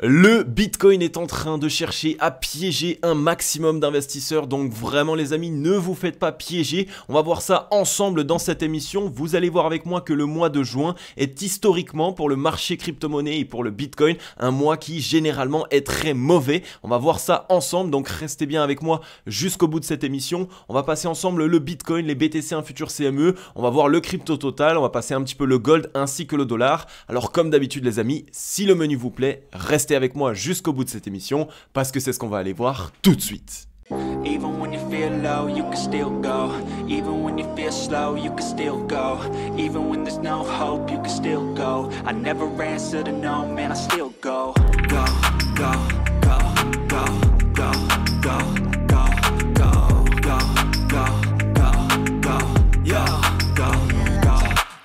Le Bitcoin est en train de chercher à piéger un maximum d'investisseurs, donc vraiment les amis, ne vous faites pas piéger. On va voir ça ensemble dans cette émission. Vous allez voir avec moi que le mois de juin est historiquement pour le marché crypto-monnaie et pour le Bitcoin un mois qui généralement est très mauvais. On va voir ça ensemble, donc restez bien avec moi jusqu'au bout de cette émission. On va passer ensemble le Bitcoin, les BTC, un futur CME. On va voir le crypto total, on va passer un petit peu le gold ainsi que le dollar. Alors comme d'habitude les amis, si le menu vous plaît, restez avec moi jusqu'au bout de cette émission parce que c'est ce qu'on va aller voir tout de suite. Even when you feel low, you can still go. Even when you feel slow, you can still go. Even when there's no hope, you can still go. I never answer to no, man, I still go. Go, go, go, go, go, go, go, go, go, go, go, go, yo, go,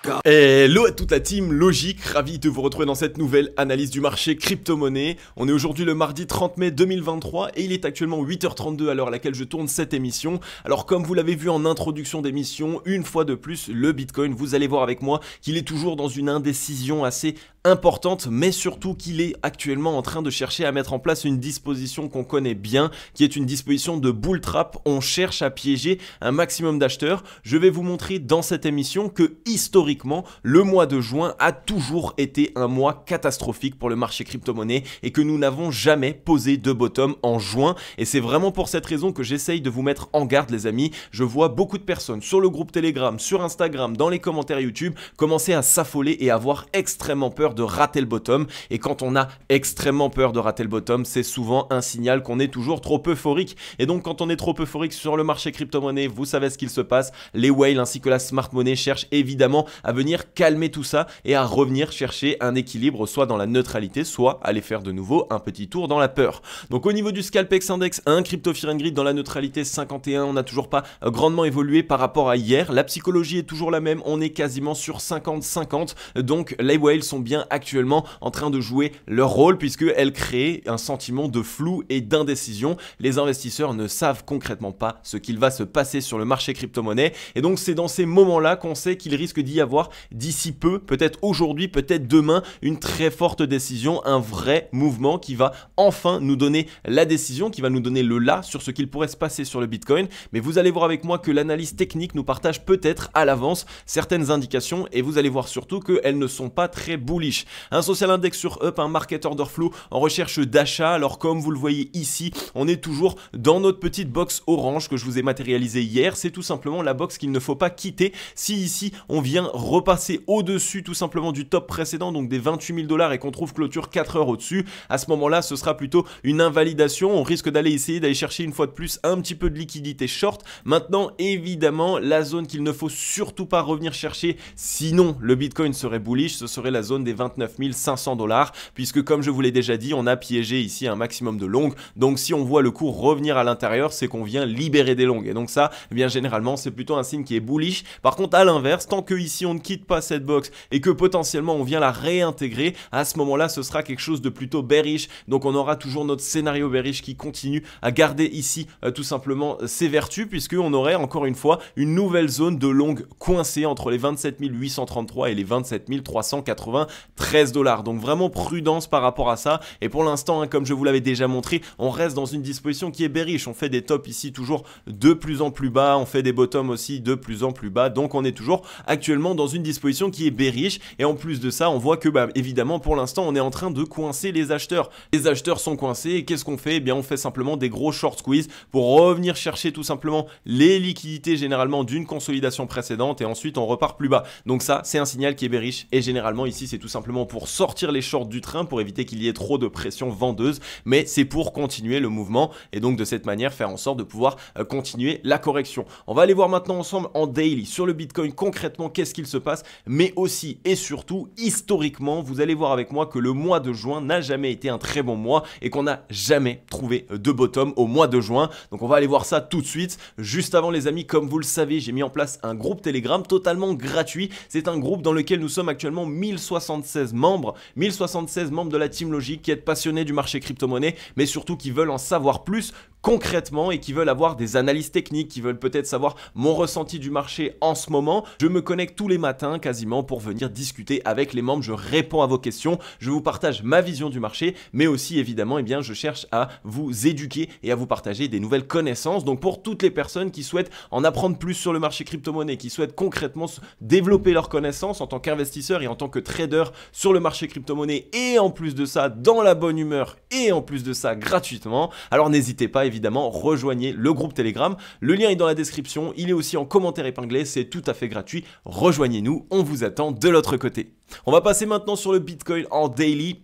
go. Hello à toute la team Logic, ravi de vous retrouver dans cette nouvelle analyse du marché crypto-monnaie. On est aujourd'hui le mardi 30 mai 2023 et il est actuellement 8h32 à l'heure à laquelle je tourne cette émission. Alors comme vous l'avez vu en introduction d'émission, une fois de plus, le Bitcoin, vous allez voir avec moi qu'il est toujours dans une indécision assez importante, mais surtout qu'il est actuellement en train de chercher à mettre en place une disposition qu'on connaît bien, qui est une disposition de bull trap. On cherche à piéger un maximum d'acheteurs. Je vais vous montrer dans cette émission que historiquement, le mois de juin a toujours été un mois catastrophique pour le marché crypto-monnaie et que nous n'avons jamais posé de bottom en juin. Et c'est vraiment pour cette raison que j'essaye de vous mettre en garde les amis. Je vois beaucoup de personnes sur le groupe Telegram, sur Instagram, dans les commentaires YouTube, commencer à s'affoler et avoir extrêmement peur de rater le bottom. Et quand on a extrêmement peur de rater le bottom, c'est souvent un signal qu'on est toujours trop euphorique. Et donc quand on est trop euphorique sur le marché crypto-monnaie, vous savez ce qu'il se passe. Les whales ainsi que la smart money cherchent évidemment à venir calmer tout ça et à revenir chercher un équilibre soit dans la neutralité, soit aller faire de nouveau un petit tour dans la peur. Donc au niveau du Scalpex Index 1, Crypto Fear and Greed dans la neutralité 51, on n'a toujours pas grandement évolué par rapport à hier. La psychologie est toujours la même, on est quasiment sur 50-50. Donc les whales sont bien actuellement en train de jouer leur rôle puisqu'elles créent un sentiment de flou et d'indécision. Les investisseurs ne savent concrètement pas ce qu'il va se passer sur le marché crypto-monnaie et donc c'est dans ces moments-là qu'on sait qu'il risque d'y avoir d'ici peu, peut-être aujourd'hui, peut-être demain, une très forte décision, un vrai mouvement qui va enfin nous donner la décision, qui va nous donner le là sur ce qu'il pourrait se passer sur le Bitcoin. Mais vous allez voir avec moi que l'analyse technique nous partage peut-être à l'avance certaines indications et vous allez voir surtout qu'elles ne sont pas très bullish. Un social index sur up, un market order flow en recherche d'achat. Alors comme vous le voyez ici, on est toujours dans notre petite box orange que je vous ai matérialisée hier. C'est tout simplement la box qu'il ne faut pas quitter. Si ici on vient repasser au-dessus tout simplement du top précédent, donc des 28 000 $ et qu'on trouve clôture 4 heures au-dessus, à ce moment-là ce sera plutôt une invalidation. On risque d'aller chercher une fois de plus un petit peu de liquidité short. Maintenant évidemment la zone qu'il ne faut surtout pas revenir chercher, sinon le Bitcoin serait bullish, ce serait la zone des 29 500 $, puisque comme je vous l'ai déjà dit, on a piégé ici un maximum de longues. Donc si on voit le cours revenir à l'intérieur, c'est qu'on vient libérer des longues. Et donc ça, eh bien généralement, c'est plutôt un signe qui est bullish. Par contre, à l'inverse, tant que ici on ne quitte pas cette box et que potentiellement on vient la réintégrer, à ce moment-là, ce sera quelque chose de plutôt bearish. Donc on aura toujours notre scénario bearish qui continue à garder ici tout simplement ses vertus, puisqu'on aurait encore une fois une nouvelle zone de longue coincée entre les 27 833 et les 27 393 $. Donc vraiment prudence par rapport à ça. Et pour l'instant, hein, comme je vous l'avais déjà montré, on reste dans une disposition qui est bearish. On fait des tops ici toujours de plus en plus bas. On fait des bottoms aussi de plus en plus bas. Donc on est toujours actuellement dans une disposition qui est bearish. Et en plus de ça, on voit que évidemment pour l'instant, on est en train de coincer les acheteurs. Les acheteurs sont coincés et qu'est-ce qu'on fait? Eh bien on fait simplement des gros short squeeze pour revenir chercher tout simplement les liquidités généralement d'une consolidation précédente et ensuite on repart plus bas. Donc ça, c'est un signal qui est bearish et généralement ici, c'est tout simplement pour sortir les shorts du train pour éviter qu'il y ait trop de pression vendeuse, mais c'est pour continuer le mouvement et donc de cette manière faire en sorte de pouvoir continuer la correction. On va aller voir maintenant ensemble en daily sur le Bitcoin concrètement qu'est-ce qu'il se passe, mais aussi et surtout historiquement, vous allez voir avec moi que le mois de juin n'a jamais été un très bon mois et qu'on n'a jamais trouvé de bottom au mois de juin. Donc on va aller voir ça tout de suite. Juste avant les amis, comme vous le savez, j'ai mis en place un groupe Telegram totalement gratuit. C'est un groupe dans lequel nous sommes actuellement 1076 membres, 1076 membres de la team Logic qui êtes passionnés du marché crypto-monnaie, mais surtout qui veulent en savoir plus concrètement et qui veulent avoir des analyses techniques, qui veulent peut-être savoir mon ressenti du marché en ce moment, je me connecte tous les matins quasiment pour venir discuter avec les membres. Je réponds à vos questions, je vous partage ma vision du marché, mais aussi évidemment, je cherche à vous éduquer et à vous partager des nouvelles connaissances. Donc pour toutes les personnes qui souhaitent en apprendre plus sur le marché crypto-monnaie, qui souhaitent concrètement développer leurs connaissances en tant qu'investisseur et en tant que trader sur le marché crypto-monnaie, et en plus de ça, dans la bonne humeur, et en plus de ça, gratuitement, alors n'hésitez pas évidemment, rejoignez le groupe Telegram. Le lien est dans la description, il est aussi en commentaire épinglé, c'est tout à fait gratuit. Rejoignez-nous, on vous attend de l'autre côté. On va passer maintenant sur le Bitcoin en daily.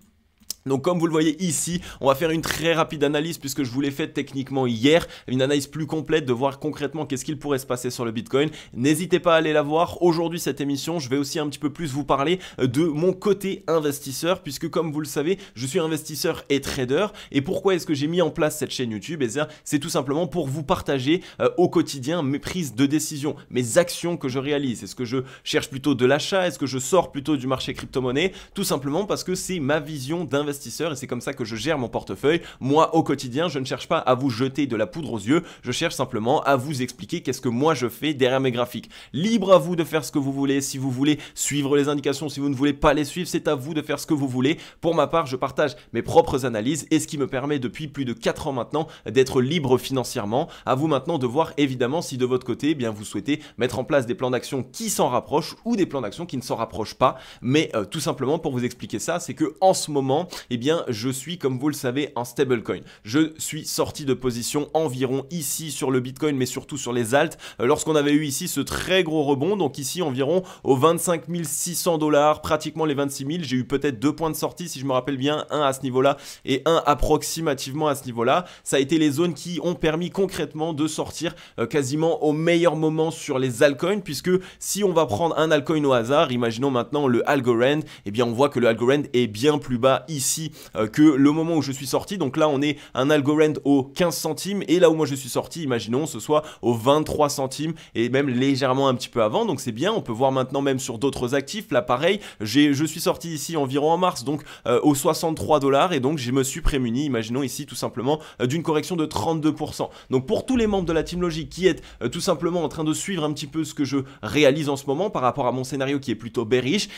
Donc comme vous le voyez ici, on va faire une très rapide analyse puisque je vous l'ai faite techniquement hier, une analyse plus complète de voir concrètement qu'est-ce qu'il pourrait se passer sur le Bitcoin. N'hésitez pas à aller la voir. Aujourd'hui cette émission, je vais aussi un petit peu plus vous parler de mon côté investisseur puisque comme vous le savez, je suis investisseur et trader. Et pourquoi est-ce que j'ai mis en place cette chaîne YouTube? C'est tout simplement pour vous partager au quotidien mes prises de décision, mes actions que je réalise. Est-ce que je cherche plutôt de l'achat? Est-ce que je sors plutôt du marché crypto-monnaie? Tout simplement parce que c'est ma vision d'investisseur et c'est comme ça que je gère mon portefeuille. Moi, au quotidien, je ne cherche pas à vous jeter de la poudre aux yeux, je cherche simplement à vous expliquer qu'est-ce que moi je fais derrière mes graphiques. Libre à vous de faire ce que vous voulez, si vous voulez suivre les indications, si vous ne voulez pas les suivre, c'est à vous de faire ce que vous voulez. Pour ma part, je partage mes propres analyses et ce qui me permet depuis plus de 4 ans maintenant d'être libre financièrement. À vous maintenant de voir évidemment si de votre côté, vous souhaitez mettre en place des plans d'action qui s'en rapprochent ou des plans d'action qui ne s'en rapprochent pas. Mais tout simplement pour vous expliquer ça, c'est que en ce moment, je suis, comme vous le savez, en stablecoin. Je suis sorti de position environ ici sur le Bitcoin, mais surtout sur les alts, lorsqu'on avait eu ici ce très gros rebond, donc ici environ aux 25 600 $, pratiquement les 26 000, j'ai eu peut-être 2 points de sortie, si je me rappelle bien, un à ce niveau-là et un approximativement à ce niveau-là. Ça a été les zones qui ont permis concrètement de sortir quasiment au meilleur moment sur les altcoins, puisque si on va prendre un altcoin au hasard, imaginons maintenant le Algorand, on voit que le Algorand est bien plus bas ici que le moment où je suis sorti. Donc là on est un Algorand aux 15 centimes et là où moi je suis sorti, imaginons ce soit aux 23 centimes et même légèrement un petit peu avant. Donc c'est bien, on peut voir maintenant même sur d'autres actifs. Là pareil, je suis sorti ici environ en mars, donc aux 63 $, et donc je me suis prémuni, imaginons ici tout simplement d'une correction de 32%. Donc pour tous les membres de la Team Logic qui êtes tout simplement en train de suivre un petit peu ce que je réalise en ce moment par rapport à mon scénario qui est plutôt bearish,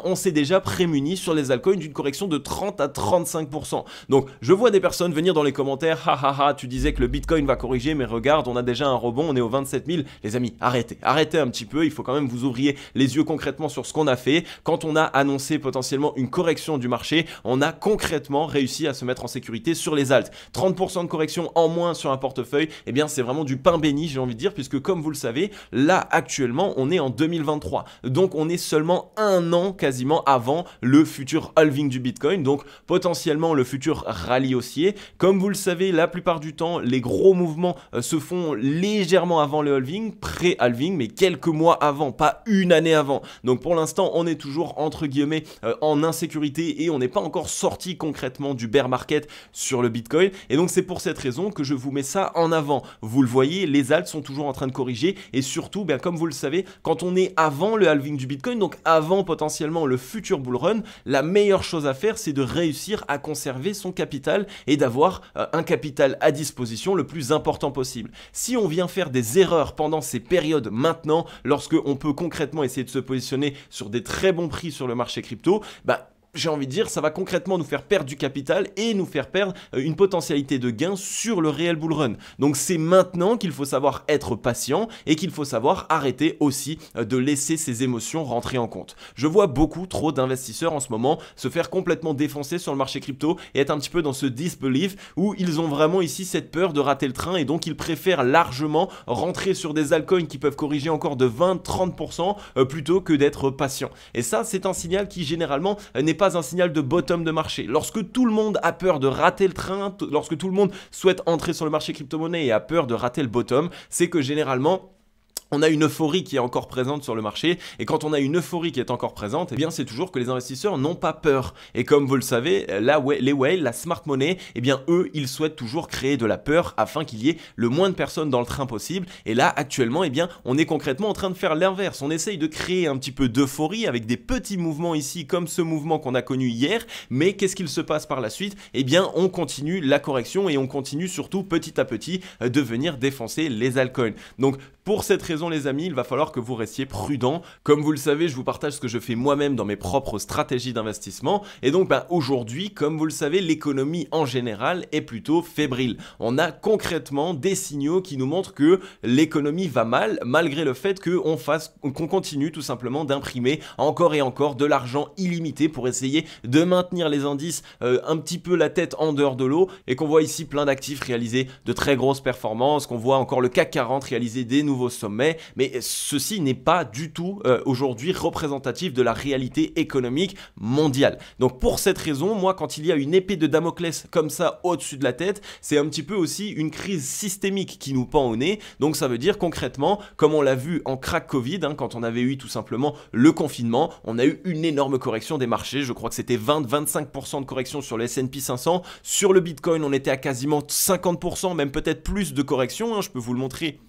on s'est déjà prémuni sur les altcoins d'une correction de 30 à 35%. Donc je vois des personnes venir dans les commentaires, tu disais que le Bitcoin va corriger, mais regarde, on a déjà un rebond, on est aux 27 000. Les amis, arrêtez un petit peu, il faut quand même vous ouvriez les yeux concrètement sur ce qu'on a fait. Quand on a annoncé potentiellement une correction du marché, on a concrètement réussi à se mettre en sécurité sur les alts. 30% de correction en moins sur un portefeuille, c'est vraiment du pain béni, j'ai envie de dire, puisque comme vous le savez, là actuellement on est en 2023, donc on est seulement un an quasiment avant le futur halving du Bitcoin, donc potentiellement le futur rallye haussier. Comme vous le savez, la plupart du temps, les gros mouvements se font légèrement avant le halving, pré-halving, mais quelques mois avant, pas une année avant. Donc pour l'instant, on est toujours entre guillemets en insécurité et on n'est pas encore sorti concrètement du bear market sur le Bitcoin. Et donc c'est pour cette raison que je vous mets ça en avant. Vous le voyez, les alts sont toujours en train de corriger et surtout, comme vous le savez, quand on est avant le halving du Bitcoin, donc avant potentiellement le futur bull run, la meilleure chose à faire, c'est de réussir à conserver son capital et d'avoir un capital à disposition le plus important possible. Si on vient faire des erreurs pendant ces périodes maintenant, lorsque on peut concrètement essayer de se positionner sur des très bons prix sur le marché crypto, j'ai envie de dire, ça va concrètement nous faire perdre du capital et nous faire perdre une potentialité de gain sur le réel bull run. Donc c'est maintenant qu'il faut savoir être patient et qu'il faut savoir arrêter aussi de laisser ses émotions rentrer en compte. Je vois beaucoup trop d'investisseurs en ce moment se faire complètement défoncer sur le marché crypto et être un petit peu dans ce disbelief où ils ont vraiment ici cette peur de rater le train et donc ils préfèrent largement rentrer sur des altcoins qui peuvent corriger encore de 20-30% plutôt que d'être patient. Et ça, c'est un signal qui généralement n'est pas un signal de bottom de marché. Lorsque tout le monde a peur de rater le train, lorsque tout le monde souhaite entrer sur le marché crypto-monnaie et a peur de rater le bottom, c'est que généralement on a une euphorie qui est encore présente sur le marché, et quand on a une euphorie qui est encore présente, eh bien c'est toujours que les investisseurs n'ont pas peur. Et comme vous le savez, les whales, la smart money, eh bien eux, ils souhaitent toujours créer de la peur afin qu'il y ait le moins de personnes dans le train possible. Et là, actuellement, eh bien, on est concrètement en train de faire l'inverse. On essaye de créer un petit peu d'euphorie avec des petits mouvements ici, comme ce mouvement qu'on a connu hier. Mais qu'est-ce qu'il se passe par la suite? Eh bien, on continue la correction et on continue surtout petit à petit de venir défoncer les altcoins. Donc, pour cette raison, les amis, il va falloir que vous restiez prudents. Comme vous le savez, je vous partage ce que je fais moi-même dans mes propres stratégies d'investissement. Et donc, aujourd'hui, comme vous le savez, l'économie en général est plutôt fébrile. On a concrètement des signaux qui nous montrent que l'économie va mal, malgré le fait qu'on continue tout simplement d'imprimer encore et encore de l'argent illimité pour essayer de maintenir les indices un petit peu la tête en dehors de l'eau, et qu'on voit ici plein d'actifs réaliser de très grosses performances, qu'on voit encore le CAC 40 réaliser des nouveaux sommet, mais ceci n'est pas du tout aujourd'hui représentatif de la réalité économique mondiale. Donc pour cette raison, moi quand il y a une épée de Damoclès comme ça au-dessus de la tête, c'est un petit peu aussi une crise systémique qui nous pend au nez. Donc ça veut dire concrètement, comme on l'a vu en crack Covid, quand on avait eu tout simplement le confinement, on a eu une énorme correction des marchés. Je crois que c'était 20-25% de correction sur le S&P 500. Sur le Bitcoin, on était à quasiment 50%, même peut-être plus de correction. Je peux vous le montrer.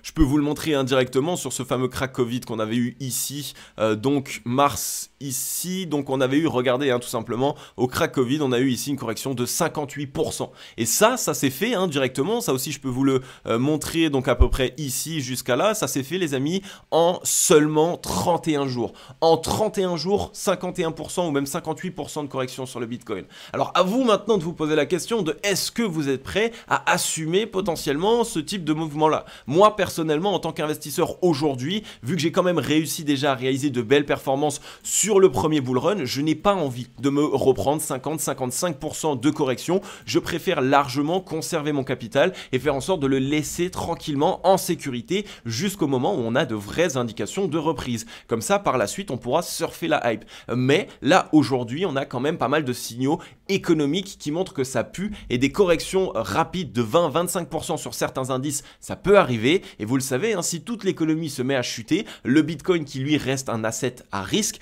Je peux vous le montrer indirectement sur ce fameux crack Covid qu'on avait eu ici, donc mars ici, donc on avait eu, regardez tout simplement, au crack Covid, on a eu ici une correction de 58%. Et ça s'est fait directement, ça aussi je peux vous le montrer, donc à peu près ici jusqu'à là, ça s'est fait les amis en seulement 31 jours. En 31 jours, 51% ou même 58% de correction sur le Bitcoin. Alors à vous maintenant de vous poser la question de est-ce que vous êtes prêt à assumer potentiellement ce type de mouvement-là? Moi personnellement, en tant qu'investisseur aujourd'hui, vu que j'ai quand même réussi déjà à réaliser de belles performances sur le premier bull run, je n'ai pas envie de me reprendre 50-55% de correction. Je préfère largement conserver mon capital et faire en sorte de le laisser tranquillement en sécurité jusqu'au moment où on a de vraies indications de reprise. Comme ça, par la suite, on pourra surfer la hype. Mais là, aujourd'hui, on a quand même pas mal de signaux économiques qui montrent que ça pue, et des corrections rapides de 20-25% sur certains indices, ça peut arriver. Et vous le savez, si toute l'économie se met à chuter, le Bitcoin qui lui reste un asset à risque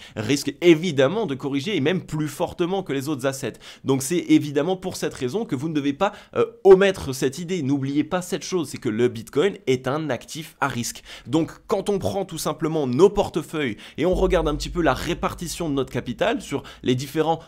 évidemment de corriger, et même plus fortement que les autres assets. Donc c'est évidemment pour cette raison que vous ne devez pas omettre cette idée. N'oubliez pas cette chose, c'est que le Bitcoin est un actif à risque. Donc quand on prend tout simplement nos portefeuilles et on regarde un petit peu la répartition de notre capital sur les différents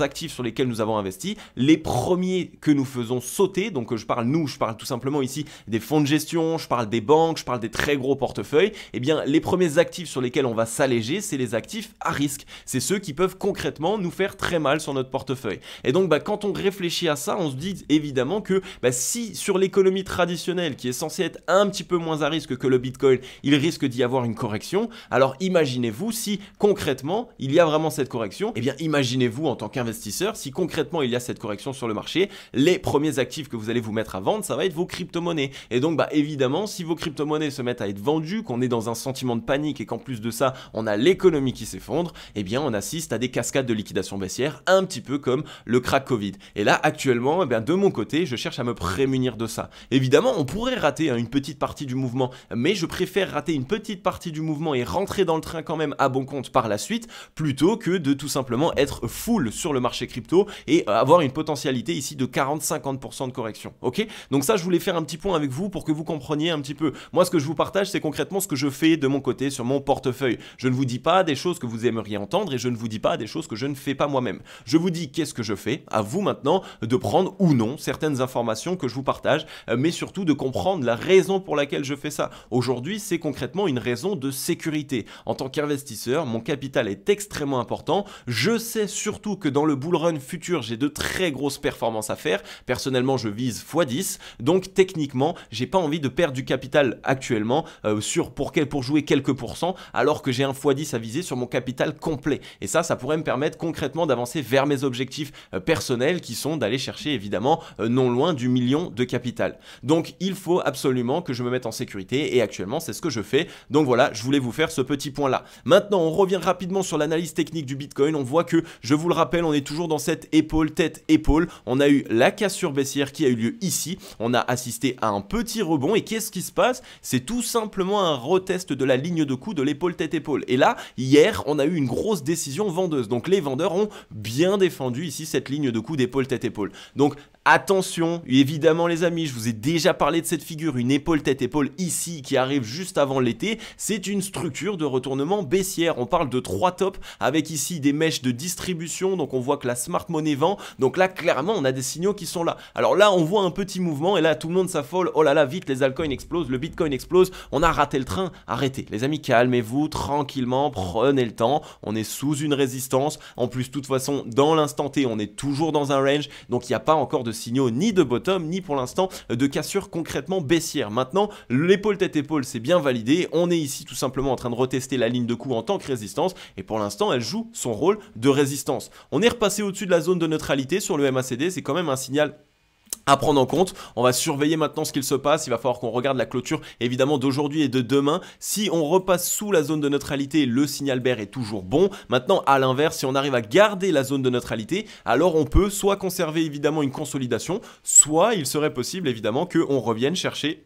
actifs sur lesquels nous avons investi, les premiers que nous faisons sauter, donc je parle tout simplement ici des fonds de gestion, je parle des banques, je parle des très gros portefeuilles, eh bien les premiers actifs sur lesquels on va s'alléger, c'est les actifs à risque. C'est ceux qui peuvent concrètement nous faire très mal sur notre portefeuille. Et donc quand on réfléchit à ça, on se dit évidemment que si sur l'économie traditionnelle, qui est censée être un petit peu moins à risque que le Bitcoin, il risque d'y avoir une correction, alors imaginez-vous si concrètement il y a vraiment cette correction, eh bien imaginez-vous en tant qu'investisseur, si concrètement il y a cette correction sur le marché, les premiers actifs que vous allez vous mettre à vendre, ça va être vos crypto-monnaies. Et donc évidemment, si vos crypto-monnaies se mettent à être vendues, qu'on est dans un sentiment de panique et qu'en plus de ça, on a l'économie qui s'effondre, eh bien on assiste à des cascades de liquidation baissière, un petit peu comme le crack Covid. Et là actuellement, de mon côté, je cherche à me prémunir de ça. Évidemment, on pourrait rater une petite partie du mouvement, mais je préfère rater une petite partie du mouvement et rentrer dans le train quand même à bon compte par la suite, plutôt que de tout simplement être full sur le marché crypto et avoir une potentialité ici de 40-50% de correction. Ok? Donc ça, je voulais faire un petit point avec vous pour que vous compreniez un petit peu. Moi, ce que je vous partage, c'est concrètement ce que je fais de mon côté sur mon portefeuille. Je ne vous dis pas des choses que vous aimeriez entendre et je ne vous dis pas des choses que je ne fais pas moi-même. Je vous dis qu'est-ce que je fais. À vous maintenant de prendre ou non certaines informations que je vous partage, mais surtout de comprendre la raison pour laquelle je fais ça. Aujourd'hui, c'est concrètement une raison de sécurité. En tant qu'investisseur, mon capital est extrêmement important. Je sais surtout que dans le bull run futur, j'ai de très grosses performances à faire. Personnellement, je vise x10. Donc techniquement, j'ai pas envie de perdre du capital actuellement pour jouer quelques pourcents, alors que j'ai un x10 à viser sur mon capital complet. Et ça pourrait me permettre concrètement d'avancer vers mes objectifs personnels, qui sont d'aller chercher évidemment non loin du million de capital. Donc il faut absolument que je me mette en sécurité, et actuellement c'est ce que je fais. Donc voilà, je voulais vous faire ce petit point là. Maintenant on revient rapidement sur l'analyse technique du Bitcoin. On voit que, je vous le rappelle, on est toujours dans cette épaule, tête, épaule. On a eu la cassure baissière qui a eu lieu ici. On a assisté à un petit rebond, et qu'est-ce qui se passe, c'est tout simplement un retest de la ligne de coup de l'épaule tête-épaule. Et là, hier, on a eu une grosse décision vendeuse. Donc les vendeurs ont bien défendu ici cette ligne de coup d'épaule tête-épaule. Donc attention, évidemment les amis, je vous ai déjà parlé de cette figure, une épaule tête-épaule ici qui arrive juste avant l'été. C'est une structure de retournement baissière. On parle de 3 tops avec ici des mèches de distribution. Donc on voit que la smart money vend. Donc là, clairement, on a des signaux qui sont là. Alors là, on voit un petit mouvement et là, tout le monde s'affole. Oh là là, vite, les altcoins explosent, le bitcoin explose. On a raté le train. Arrêtez. Les amis, calmez-vous tranquillement, prenez le temps. On est sous une résistance. En plus, de toute façon, dans l'instant T, on est toujours dans un range. Donc il n'y a pas encore de signaux ni de bottom, ni pour l'instant de cassure concrètement baissière. Maintenant, l'épaule tête-épaule, c'est bien validé. On est ici tout simplement en train de retester la ligne de coup en tant que résistance. Et pour l'instant, elle joue son rôle de résistance. On est repassé au-dessus de la zone de neutralité sur le MACD. C'est quand même un signal à prendre en compte. On va surveiller maintenant ce qu'il se passe. Il va falloir qu'on regarde la clôture évidemment d'aujourd'hui et de demain. Si on repasse sous la zone de neutralité, le signal bear est toujours bon. Maintenant, à l'inverse, si on arrive à garder la zone de neutralité, alors on peut soit conserver évidemment une consolidation, soit il serait possible évidemment qu'on revienne chercher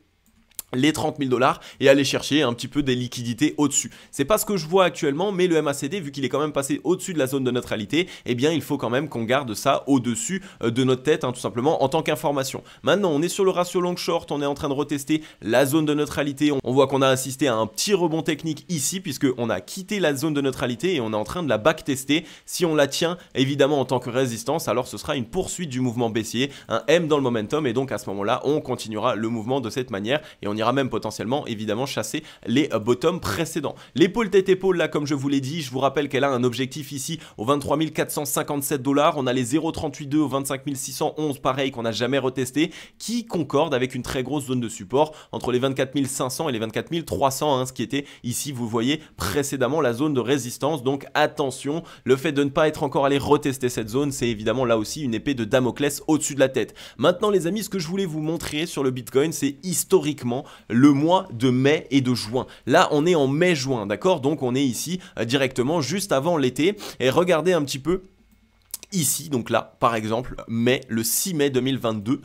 les 30 000 $ et aller chercher un petit peu des liquidités au-dessus. C'est pas ce que je vois actuellement, mais le MACD, vu qu'il est quand même passé au-dessus de la zone de neutralité, eh bien il faut quand même qu'on garde ça au-dessus de notre tête, tout simplement en tant qu'information. Maintenant, on est sur le ratio long short, on est en train de retester la zone de neutralité. On voit qu'on a assisté à un petit rebond technique ici, puisqu'on a quitté la zone de neutralité et on est en train de la backtester. Si on la tient évidemment en tant que résistance, alors ce sera une poursuite du mouvement baissier, un M dans le momentum, et donc à ce moment-là, on continuera le mouvement de cette manière et on ira même potentiellement évidemment chasser les bottoms précédents. L'épaule tête-épaule là, comme je vous l'ai dit, je vous rappelle qu'elle a un objectif ici au 23 457 $. On a les 0,382 au 25 611 pareil qu'on n'a jamais retesté, qui concorde avec une très grosse zone de support entre les 24 500 et les 24 300, hein, ce qui était ici, vous voyez précédemment, la zone de résistance. Donc attention, le fait de ne pas être encore allé retester cette zone, c'est évidemment là aussi une épée de Damoclès au-dessus de la tête. Maintenant les amis, ce que je voulais vous montrer sur le Bitcoin, c'est historiquement le mois de mai et de juin. Là, on est en mai-juin, d'accord? Donc, on est ici directement juste avant l'été. Et regardez un petit peu ici, donc là, par exemple, le 6 mai 2022,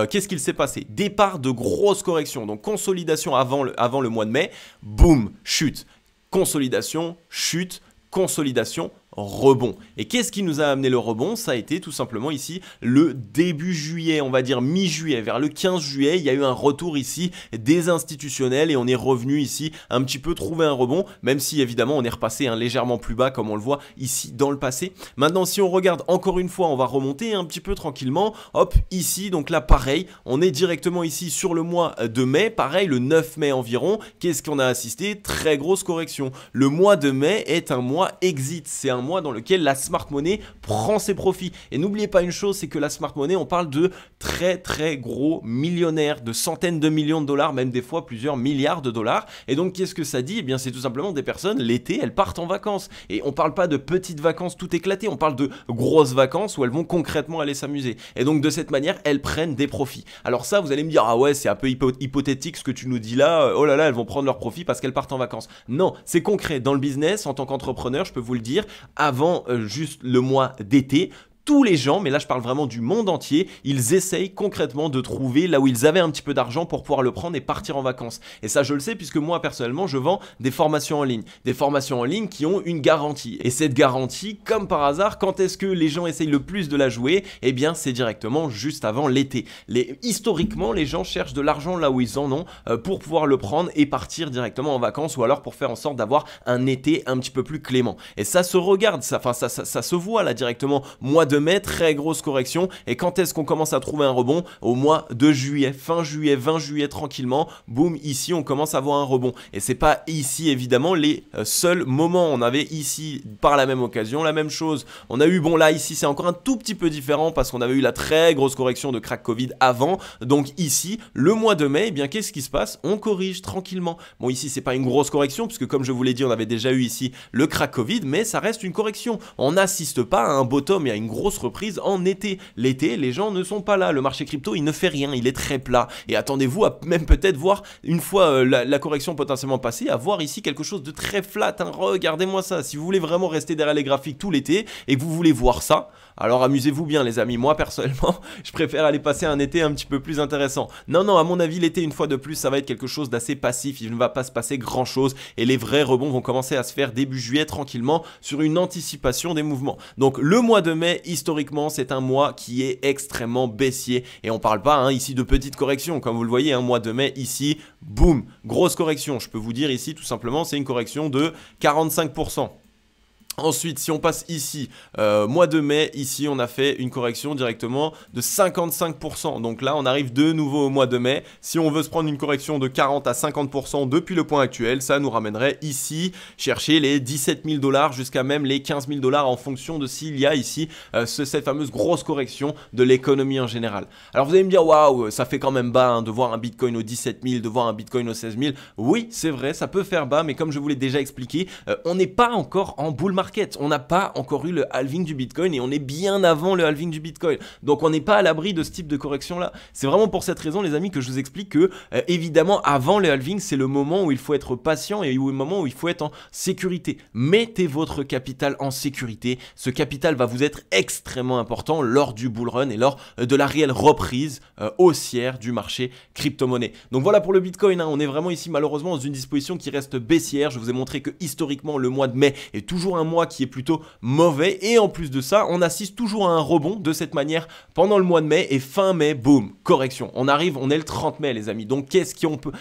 qu'est-ce qu'il s'est passé? Départ de grosses corrections, donc consolidation avant le mois de mai, boum, chute. Consolidation, chute, consolidation, rebond. Et qu'est-ce qui nous a amené le rebond? Ça a été tout simplement ici le début juillet, on va dire mi-juillet, vers le 15 juillet, il y a eu un retour ici des institutionnels et on est revenu ici un petit peu trouver un rebond, même si évidemment on est repassé légèrement plus bas comme on le voit ici dans le passé. Maintenant, si on regarde encore une fois, on va remonter un petit peu tranquillement, hop, ici, donc là pareil, on est directement ici sur le mois de mai, pareil, le 9 mai environ, qu'est-ce qu'on a assisté? Très grosse correction. Le mois de mai est un mois exit, c'est un mois dans lequel la smart money prend ses profits. Et n'oubliez pas une chose, c'est que la smart money, on parle de très très gros millionnaires, de centaines de millions de dollars, même des fois plusieurs milliards de dollars. Et donc qu'est-ce que ça dit? Eh bien c'est tout simplement des personnes, l'été, elles partent en vacances. Et on parle pas de petites vacances tout éclatées, on parle de grosses vacances où elles vont concrètement aller s'amuser. Et donc de cette manière, elles prennent des profits. Alors ça, vous allez me dire, ah ouais, c'est un peu hypothétique ce que tu nous dis là, oh là là, elles vont prendre leurs profits parce qu'elles partent en vacances. Non, c'est concret. Dans le business, en tant qu'entrepreneur, je peux vous le dire, avant juste le mois d'été, tous les gens, mais là je parle vraiment du monde entier, ils essayent concrètement de trouver là où ils avaient un petit peu d'argent pour pouvoir le prendre et partir en vacances. Et ça je le sais puisque moi personnellement je vends des formations en ligne. Des formations en ligne qui ont une garantie. Et cette garantie, comme par hasard, quand est-ce que les gens essayent le plus de la jouer? Eh bien c'est directement juste avant l'été. Historiquement, les gens cherchent de l'argent là où ils en ont pour pouvoir le prendre et partir directement en vacances ou alors pour faire en sorte d'avoir un été un petit peu plus clément. Et ça se regarde, ça se voit là directement. Mois de mai, très grosse correction. Et quand est-ce qu'on commence à trouver un rebond? Au mois de juillet, fin juillet, 20 juillet tranquillement, boum, ici on commence à voir un rebond. Et c'est pas ici évidemment les seuls moments. On avait ici par la même occasion la même chose. On a eu, bon là ici c'est encore un tout petit peu différent parce qu'on avait eu la très grosse correction de crack Covid avant. Donc ici, le mois de mai, eh bien qu'est-ce qui se passe? On corrige tranquillement. Bon ici c'est pas une grosse correction puisque comme je vous l'ai dit, on avait déjà eu ici le crack Covid, mais ça reste une correction. On n'assiste pas à un bottom et à une grosse reprise en été. L'été, les gens ne sont pas là. Le marché crypto, il ne fait rien. Il est très plat. Et attendez-vous à même peut-être voir, une fois la correction potentiellement passée, à voir ici quelque chose de très flat. Hein. Regardez-moi ça. Si vous voulez vraiment rester derrière les graphiques tout l'été et que vous voulez voir ça, Alors amusez-vous bien les amis, moi personnellement je préfère aller passer un été un petit peu plus intéressant. Non, à mon avis l'été une fois de plus ça va être quelque chose d'assez passif, il ne va pas se passer grand chose et les vrais rebonds vont commencer à se faire début juillet tranquillement sur une anticipation des mouvements. Donc le mois de mai historiquement c'est un mois qui est extrêmement baissier et on parle pas ici de petites corrections comme vous le voyez, un mois de mai ici, boum, grosse correction, je peux vous dire ici tout simplement c'est une correction de 45%. Ensuite, si on passe ici, mois de mai, ici on a fait une correction directement de 55%. Donc là, on arrive de nouveau au mois de mai. Si on veut se prendre une correction de 40 à 50% depuis le point actuel, ça nous ramènerait ici chercher les 17 000 $ jusqu'à même les 15 000 $ en fonction de s'il y a ici cette fameuse grosse correction de l'économie en général. Alors vous allez me dire, waouh, ça fait quand même bas de voir un Bitcoin aux 17 000, de voir un Bitcoin aux 16 000. Oui, c'est vrai, ça peut faire bas, mais comme je vous l'ai déjà expliqué, on n'est pas encore en bull market. On n'a pas encore eu le halving du Bitcoin et on est bien avant le halving du Bitcoin. Donc on n'est pas à l'abri de ce type de correction là. C'est vraiment pour cette raison les amis que je vous explique que évidemment avant le halving c'est le moment où il faut être patient et le moment où il faut être en sécurité. Mettez votre capital en sécurité. Ce capital va vous être extrêmement important lors du bull run et lors de la réelle reprise haussière du marché crypto-monnaie. Donc voilà pour le Bitcoin, on est vraiment ici malheureusement dans une disposition qui reste baissière. Je vous ai montré que historiquement le mois de mai est toujours un mois qui est plutôt mauvais et en plus de ça on assiste toujours à un rebond de cette manière pendant le mois de mai et fin mai, boum, correction. On arrive, on est le 30 mai les amis, donc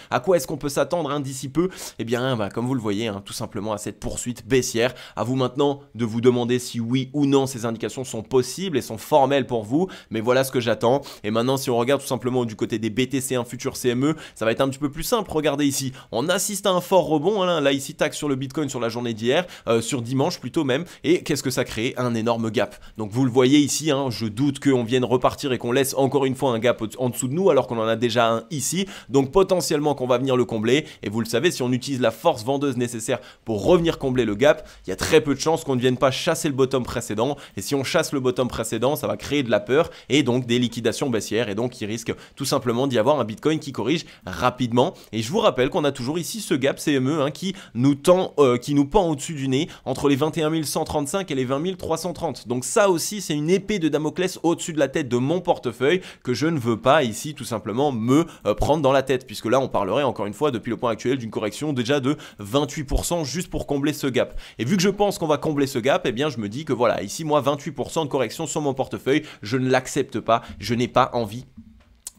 à quoi est-ce qu'on peut s'attendre d'ici peu? Eh bien comme vous le voyez, tout simplement à cette poursuite baissière. À vous maintenant de vous demander si oui ou non ces indications sont possibles et sont formelles pour vous, mais voilà ce que j'attends. Et maintenant si on regarde tout simplement du côté des BTC1 futurs CME, ça va être un petit peu plus simple. Regardez ici, on assiste à un fort rebond, là ici tac sur le Bitcoin sur la journée d'hier, sur dimanche plutôt même, et qu'est-ce que ça crée? Un énorme gap. Donc vous le voyez ici, je doute qu'on vienne repartir et qu'on laisse encore une fois un gap en dessous de nous alors qu'on en a déjà un ici, donc potentiellement qu'on va venir le combler, et vous le savez, si on utilise la force vendeuse nécessaire pour revenir combler le gap, il y a très peu de chances qu'on ne vienne pas chasser le bottom précédent, et si on chasse le bottom précédent, ça va créer de la peur, et donc des liquidations baissières, et donc il risque tout simplement d'y avoir un Bitcoin qui corrige rapidement, et je vous rappelle qu'on a toujours ici ce gap CME qui nous pend au-dessus du nez, entre les 21 135 et les 20 330. Donc ça aussi c'est une épée de Damoclès au-dessus de la tête de mon portefeuille que je ne veux pas ici tout simplement me prendre dans la tête, puisque là on parlerait encore une fois depuis le point actuel d'une correction déjà de 28% juste pour combler ce gap. Et vu que je pense qu'on va combler ce gap, eh bien je me dis que voilà, ici moi 28% de correction sur mon portefeuille, je ne l'accepte pas, je n'ai pas envie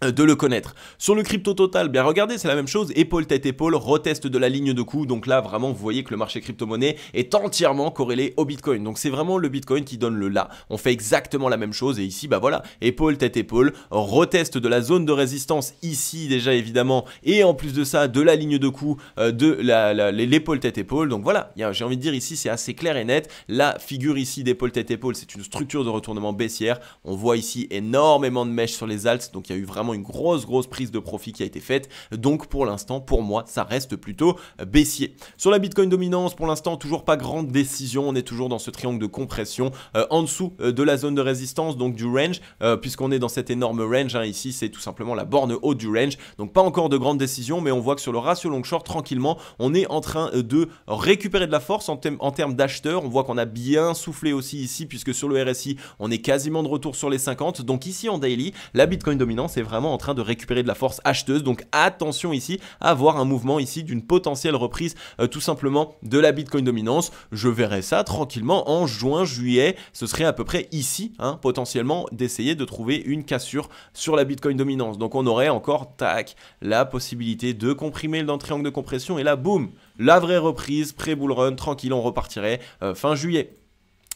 de le connaître. Sur le crypto total, bien regardez, c'est la même chose, épaule tête épaule, retest de la ligne de coup, donc là vraiment vous voyez que le marché crypto-monnaie est entièrement corrélé au Bitcoin, donc c'est vraiment le Bitcoin qui donne le là. On fait exactement la même chose et ici voilà, épaule tête épaule, retest de la zone de résistance ici déjà évidemment, et en plus de ça de la ligne de coup de l'épaule tête épaule, donc voilà, j'ai envie de dire ici c'est assez clair et net. La figure ici d'épaule tête épaule, c'est une structure de retournement baissière, on voit ici énormément de mèches sur les alts, donc il y a eu vraiment une grosse prise de profit qui a été faite, donc pour l'instant pour moi ça reste plutôt baissier. Sur la Bitcoin dominance, pour l'instant toujours pas grande décision, on est toujours dans ce triangle de compression en dessous de la zone de résistance, donc du range, puisqu'on est dans cet énorme range, ici c'est tout simplement la borne haute du range, donc pas encore de grande décision, mais on voit que sur le ratio long short tranquillement on est en train de récupérer de la force en termes d'acheteurs. On voit qu'on a bien soufflé aussi ici, puisque sur le RSI on est quasiment de retour sur les 50, donc ici en daily la Bitcoin dominance est vraiment en train de récupérer de la force acheteuse, donc attention ici à avoir un mouvement ici d'une potentielle reprise tout simplement de la Bitcoin dominance. Je verrai ça tranquillement en juin, juillet, ce serait à peu près ici potentiellement d'essayer de trouver une cassure sur la Bitcoin dominance, donc on aurait encore tac la possibilité de comprimer dans le triangle de compression et là boum, la vraie reprise pré-bull run, tranquille, on repartirait fin juillet.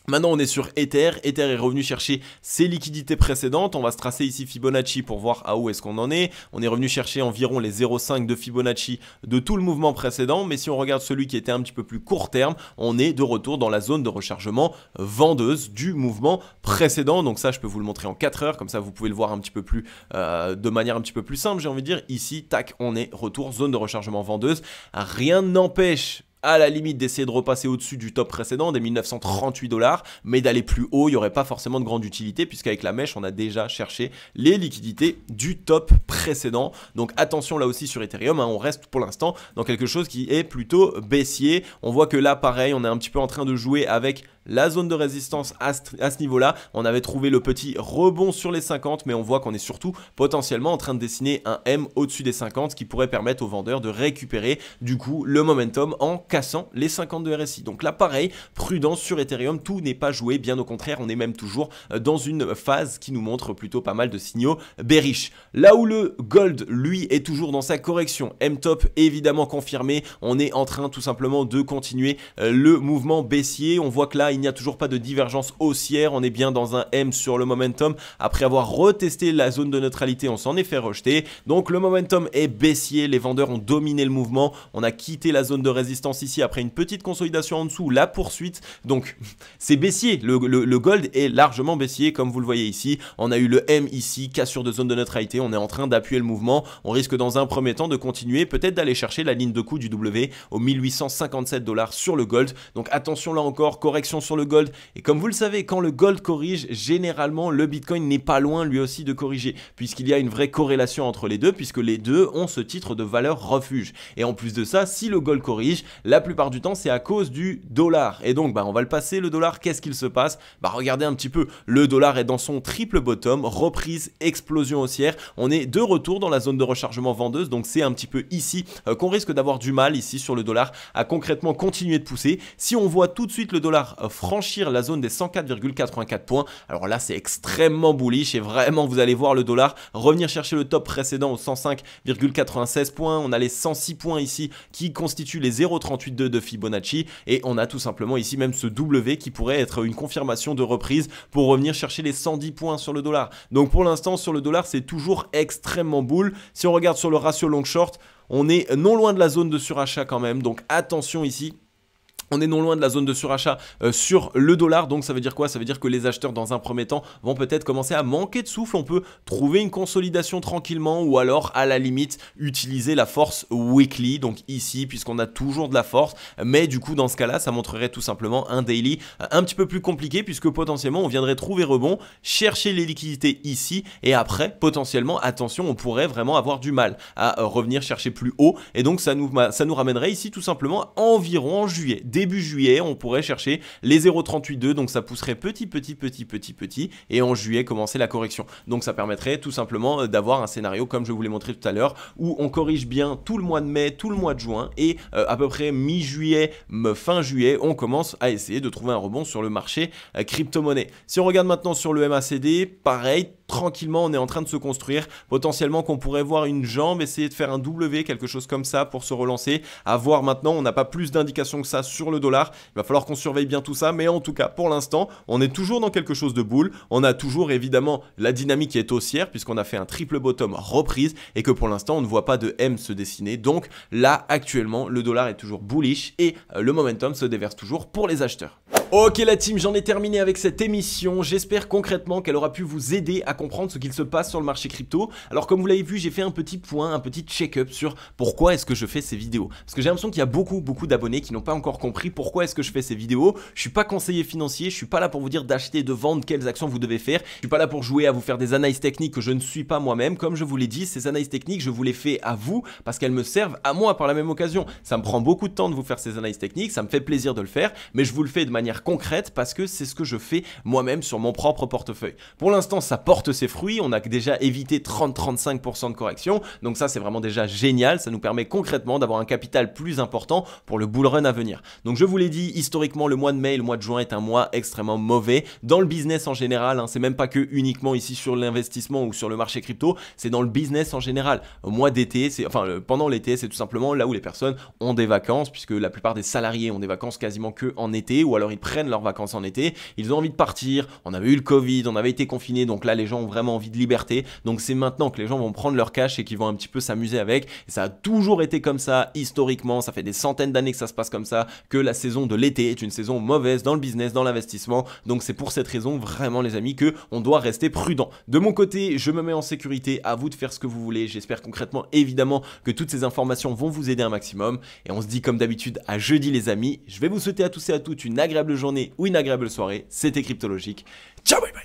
Maintenant on est sur Ether, Ether est revenu chercher ses liquidités précédentes, on va se tracer ici Fibonacci pour voir à où est-ce qu'on en est. On est revenu chercher environ les 0,5 de Fibonacci de tout le mouvement précédent, mais si on regarde celui qui était un petit peu plus court terme, on est de retour dans la zone de rechargement vendeuse du mouvement précédent. Donc ça je peux vous le montrer en 4 heures, comme ça vous pouvez le voir un petit peu plus de manière un petit peu plus simple, j'ai envie de dire. Ici, tac, on est retour zone de rechargement vendeuse, rien n'empêche à la limite d'essayer de repasser au-dessus du top précédent des 1938 $, mais d'aller plus haut, il n'y aurait pas forcément de grande utilité, puisqu'avec la mèche, on a déjà cherché les liquidités du top précédent. Donc attention là aussi sur Ethereum, on reste pour l'instant dans quelque chose qui est plutôt baissier. On voit que là, pareil, on est un petit peu en train de jouer avec la zone de résistance à ce niveau-là. On avait trouvé le petit rebond sur les 50, mais on voit qu'on est surtout potentiellement en train de dessiner un M au-dessus des 50, ce qui pourrait permettre aux vendeurs de récupérer du coup le momentum en cassant les 50 de RSI. Donc là pareil, prudence sur Ethereum, tout n'est pas joué, bien au contraire, on est même toujours dans une phase qui nous montre plutôt pas mal de signaux bearish. Là où le gold, lui, est toujours dans sa correction, M-top évidemment confirmé, on est en train tout simplement de continuer le mouvement baissier. On voit que là, il n'y a toujours pas de divergence haussière, on est bien dans un M sur le momentum. Après avoir retesté la zone de neutralité, on s'en est fait rejeter. Donc le momentum est baissier, les vendeurs ont dominé le mouvement, on a quitté la zone de résistance ici après une petite consolidation en dessous, la poursuite. Donc c'est baissier, le gold est largement baissier comme vous le voyez ici. On a eu le M ici, cassure de zone de neutralité, on est en train d'appuyer le mouvement. On risque dans un premier temps de continuer, peut-être d'aller chercher la ligne de coup du W au 1857 $ sur le gold. Donc attention là encore, correction sur le gold. Et comme vous le savez, quand le gold corrige, généralement le Bitcoin n'est pas loin lui aussi de corriger, puisqu'il y a une vraie corrélation entre les deux, puisque les deux ont ce titre de valeur refuge. Et en plus de ça, si le gold corrige, la plupart du temps c'est à cause du dollar. Et donc on va le passer, le dollar, qu'est-ce qu'il se passe? Regardez un petit peu, le dollar est dans son triple bottom, reprise, explosion haussière. On est de retour dans la zone de rechargement vendeuse, donc c'est un petit peu ici qu'on risque d'avoir du mal ici sur le dollar à concrètement continuer de pousser. Si on voit tout de suite le dollar franchir la zone des 104,84 points, alors là c'est extrêmement bullish et vraiment vous allez voir le dollar revenir chercher le top précédent aux 105,96 points. On a les 106 points ici qui constituent les 0,382 de Fibonacci et on a tout simplement ici même ce W qui pourrait être une confirmation de reprise pour revenir chercher les 110 points sur le dollar. Donc pour l'instant sur le dollar c'est toujours extrêmement bull. Si on regarde sur le ratio long short, on est non loin de la zone de surachat quand même, donc attention ici. On est non loin de la zone de surachat sur le dollar, donc ça veut dire quoi? Ça veut dire que les acheteurs dans un premier temps vont peut-être commencer à manquer de souffle. On peut trouver une consolidation tranquillement ou alors à la limite utiliser la force weekly, donc ici puisqu'on a toujours de la force, mais du coup dans ce cas-là ça montrerait tout simplement un daily un petit peu plus compliqué puisque potentiellement on viendrait trouver rebond, chercher les liquidités ici et après potentiellement, attention, on pourrait vraiment avoir du mal à revenir chercher plus haut et donc ça nous ramènerait ici tout simplement environ en juillet. Début juillet, on pourrait chercher les 0,382, donc ça pousserait petit et en juillet commencer la correction. Donc ça permettrait tout simplement d'avoir un scénario comme je vous l'ai montré tout à l'heure où on corrige bien tout le mois de mai, tout le mois de juin et à peu près mi-juillet, fin juillet, on commence à essayer de trouver un rebond sur le marché crypto-monnaie. Si on regarde maintenant sur le MACD, pareil, tranquillement on est en train de se construire, potentiellement qu'on pourrait voir une jambe, essayer de faire un W, quelque chose comme ça pour se relancer, à voir maintenant, on n'a pas plus d'indications que ça sur le dollar, il va falloir qu'on surveille bien tout ça, mais en tout cas pour l'instant on est toujours dans quelque chose de bull, on a toujours évidemment la dynamique qui est haussière puisqu'on a fait un triple bottom reprise et que pour l'instant on ne voit pas de M se dessiner, donc là actuellement le dollar est toujours bullish et le momentum se déverse toujours pour les acheteurs. Ok la team, j'en ai terminé avec cette émission, j'espère concrètement qu'elle aura pu vous aider à comprendre ce qu'il se passe sur le marché crypto. Alors comme vous l'avez vu, j'ai fait un petit point, un petit check-up sur pourquoi est-ce que je fais ces vidéos. Parce que j'ai l'impression qu'il y a beaucoup d'abonnés qui n'ont pas encore compris pourquoi est-ce que je fais ces vidéos. Je suis pas conseiller financier, je suis pas là pour vous dire d'acheter, de vendre, quelles actions vous devez faire. Je suis pas là pour jouer à vous faire des analyses techniques que je ne suis pas moi-même. Comme je vous l'ai dit, ces analyses techniques, je vous les fais à vous parce qu'elles me servent à moi par la même occasion. Ça me prend beaucoup de temps de vous faire ces analyses techniques, ça me fait plaisir de le faire, mais je vous le fais de manière concrète parce que c'est ce que je fais moi-même sur mon propre portefeuille. Pour l'instant, ça porte ses fruits, on a déjà évité 30-35% de correction, donc ça c'est vraiment déjà génial, ça nous permet concrètement d'avoir un capital plus important pour le bull run à venir. Donc je vous l'ai dit, historiquement le mois de mai et le mois de juin est un mois extrêmement mauvais dans le business en général, hein, c'est même pas que uniquement ici sur l'investissement ou sur le marché crypto, c'est dans le business en général. Au mois d'été, pendant l'été, c'est tout simplement là où les personnes ont des vacances, puisque la plupart des salariés ont des vacances quasiment que en été, ou alors ils prennent leurs vacances en été, ils ont envie de partir, on avait eu le Covid, on avait été confinés, donc là les gens ont vraiment envie de liberté, donc c'est maintenant que les gens vont prendre leur cash et qu'ils vont un petit peu s'amuser avec, et ça a toujours été comme ça historiquement, ça fait des centaines d'années que ça se passe comme ça, que la saison de l'été est une saison mauvaise dans le business, dans l'investissement, donc c'est pour cette raison vraiment les amis que on doit rester prudent. De mon côté, je me mets en sécurité, à vous de faire ce que vous voulez, j'espère concrètement évidemment que toutes ces informations vont vous aider un maximum, et on se dit comme d'habitude à jeudi les amis, je vais vous souhaiter à tous et à toutes une agréable journée ou une agréable soirée, c'était Cryptologique. Ciao, bye bye.